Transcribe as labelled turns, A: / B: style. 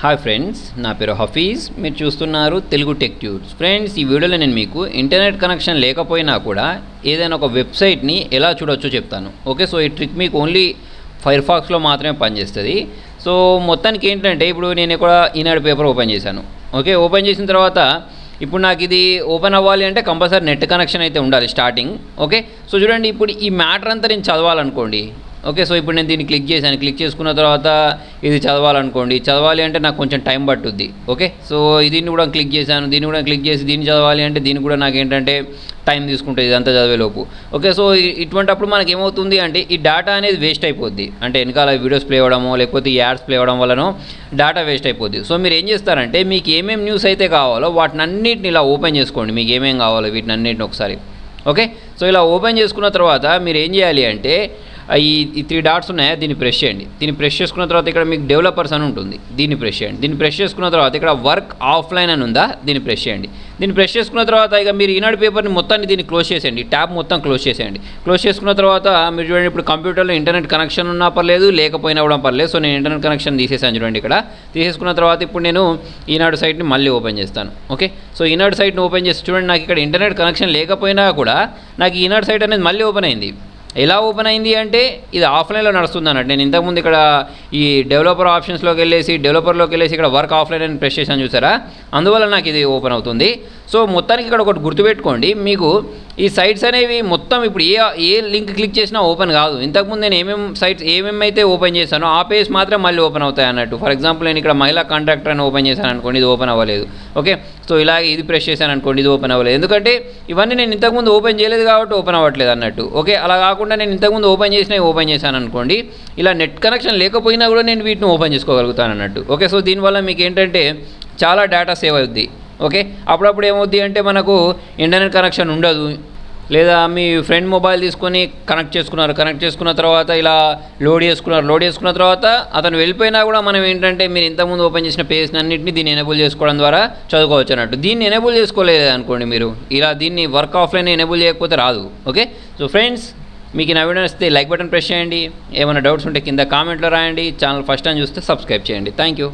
A: Hi friends, నా పేరు హఫీజ్. మీరు చూస్తున్నారు తెలుగు టెక్ ట్యూబ్స్. ఫ్రెండ్స్, ఈ వీడియోలో నేను మీకు ఇంటర్నెట్ కనెక్షన్ లేకపోయినా కూడా ఏదైనా ఒక వెబ్సైట్ని ఎలా చూడొచ్చో చెప్తాను. ఓకే, సో ఈ ట్రిక్ మీకు ఓన్లీ ఫైర్ ఫాక్స్లో మాత్రమే పనిచేస్తుంది. సో మొత్తానికి ఏంటంటే, ఇప్పుడు నేను ఇక్కడ ఈనాడు పేపర్ ఓపెన్ చేశాను. ఓకే, ఓపెన్ చేసిన తర్వాత ఇప్పుడు నాకు ఇది ఓపెన్ అవ్వాలి అంటే కంపల్సరీ నెట్ కనెక్షన్ అయితే ఉండాలి స్టార్టింగ్. ఓకే, సో చూడండి, ఇప్పుడు ఈ మ్యాటర్ అంతా నేను చదవాలనుకోండి. ఓకే, సో ఇప్పుడు నేను దీన్ని క్లిక్ చేశాను. క్లిక్ చేసుకున్న తర్వాత ఇది చదవాలనుకోండి. చదవాలి అంటే నాకు కొంచెం టైం పట్టుద్ది. ఓకే, సో దీన్ని కూడా క్లిక్ చేశాను. దీన్ని కూడా క్లిక్ చేసి దీన్ని చదవాలి అంటే దీన్ని కూడా నాకు ఏంటంటే టైం తీసుకుంటుంది ఇదంతా చదివేలోపు. ఓకే, సో ఇటువంటిప్పుడు మనకి ఏమవుతుంది అంటే ఈ డేటా అనేది వేస్ట్ అయిపోద్ది. అంటే వెనకాల వీడియోస్ ప్లే అవ్వడమో లేకపోతే ఈ యాడ్స్ ప్లే అవ్వడం వల్లనో డేటా వేస్ట్ అయిపోద్ది. సో మీరు ఏం చేస్తారంటే, మీకు ఏమేమి న్యూస్ అయితే కావాలో వాటిని అన్నిటిని ఇలా ఓపెన్ చేసుకోండి. మీకు ఏమేమి కావాలో వీటిని అన్నిటిని ఒకసారి. ఓకే, సో ఇలా ఓపెన్ చేసుకున్న తర్వాత మీరు ఏం చేయాలి అంటే, ఈ 3 డాట్స్ ఉన్నాయా, దీన్ని ప్రెస్ చేయండి. దీన్ని ప్రెస్ చేసుకున్న తర్వాత ఇక్కడ మీకు డెవలపర్స్ అని ఉంటుంది, దీన్ని ప్రెస్ చేయండి. దీన్ని ప్రెస్ చేసుకున్న తర్వాత ఇక్కడ వర్క్ ఆఫ్లైన్ అని ఉందా, దీన్ని ప్రెస్ చేయండి. దీన్ని ప్రెస్ చేసుకున్న తర్వాత ఇక మీరు ఈనాడు పేపర్ని మొత్తాన్ని దీన్ని క్లోజ్ చేసేయండి. ట్యాబ్ మొత్తం క్లోజ్ చేసేయండి. క్లోజ్ చేసుకున్న తర్వాత మీరు చూడండి, ఇప్పుడు కంప్యూటర్లో ఇంటర్నెట్ కనెక్షన్ ఉన్నా పర్లేదు, లేకపోయినా కూడా పర్లేదు. సో నేను ఇంటర్నెట్ కనెక్షన్ తీసేసాను. చూడండి, ఇక్కడ తీసేసుకున్న తర్వాత ఇప్పుడు నేను ఈనాడు సైట్ని మళ్ళీ ఓపెన్ చేస్తాను. ఓకే, సో ఈనాడు సైట్ని ఓపెన్ చేసి చూడండి, నాకు ఇక్కడ ఇంటర్నెట్ కనెక్షన్ లేకపోయినా కూడా నాకు ఈనాడు సైట్ అనేది మళ్ళీ ఓపెన్ అయింది. ఎలా ఓపెన్ అయింది అంటే ఇది ఆఫ్లైన్లో నడుస్తుంది అన్నట్టు. నేను ఇంతకుముందు ఇక్కడ ఈ డెవలపర్ ఆప్షన్స్లోకి వెళ్ళేసి ఇక్కడ వర్క్ ఆఫ్లైన్ అని ప్రెస్ చేశాను, చూసారా? అందువల్ల నాకు ఇది ఓపెన్ అవుతుంది. సో మొత్తానికి ఇక్కడ ఒకటి గుర్తుపెట్టుకోండి, మీకు ఈ సైట్స్ అనేవి మొత్తం ఇప్పుడు ఏ లింక్ క్లిక్ చేసినా ఓపెన్ కాదు. ఇంతకుముందు నేను ఏమేమైతే ఓపెన్ చేశానో ఆ పేజ్ మాత్రం మళ్ళీ ఓపెన్ అవుతాయి అన్నట్టు. ఫర్ ఎగ్జాంపుల్, నేను ఇక్కడ మహిళా కాంట్రాక్టర్ అని ఓపెన్ చేశాను అనుకోండి, ఇది ఓపెన్ అవ్వలేదు. ఓకే, సో ఇలాగే ఇది ప్రెస్ చేశాను అనుకోండి, ఇది ఓపెన్ అవ్వలేదు. ఎందుకంటే ఇవన్నీ నేను ఇంతకుముందు ఓపెన్ చేయలేదు కాబట్టి ఓపెన్ అవ్వట్లేదు అన్నట్టు. ఓకే, అలా కాకుండా నేను ఇంతకుముందు ఓపెన్ చేశాను అనుకోండి, ఇలా నెట్ కనెక్షన్ లేకపోయినా కూడా నేను వీటిని ఓపెన్ చేసుకోగలుగుతాను అన్నట్టు. ఓకే, సో దీనివల్ల మీకు ఏంటంటే చాలా డేటా సేవ్ అవుద్ది. ఓకే, అప్పుడప్పుడు ఏమవుద్ది అంటే మనకు ఇంటర్నెట్ కనెక్షన్ ఉండదు, లేదా మీ ఫ్రెండ్ మొబైల్ తీసుకొని కనెక్ట్ చేసుకున్న తర్వాత ఇలా లోడ్ చేసుకున్న తర్వాత అతను వెళ్ళిపోయినా కూడా మనం ఏంటంటే, మీరు ఇంతకుముందు ఓపెన్ చేసిన పేజ్ అన్నింటినీ దీన్ని ఎనేబుల్ చేసుకోవడం ద్వారా చదువుకోవచ్చు అన్నట్టు. దీన్ని ఎనేబుల్ చేసుకోలేదు అనుకోండి, మీరు ఇలా దీన్ని వర్క్ ఆఫ్లైన్ ఎనేబుల్ చేయకపోతే రాదు. ఓకే, సో ఫ్రెండ్స్, మీకు నా వీడియో నచ్చితే లైక్ బటన్ ప్రెస్ చేయండి. ఏమైనా డౌట్స్ ఉంటే కింద కామెంట్లో రాయండి. ఛానల్ ఫస్ట్ టైం చూస్తే సబ్స్క్రైబ్ చేయండి. Thank you.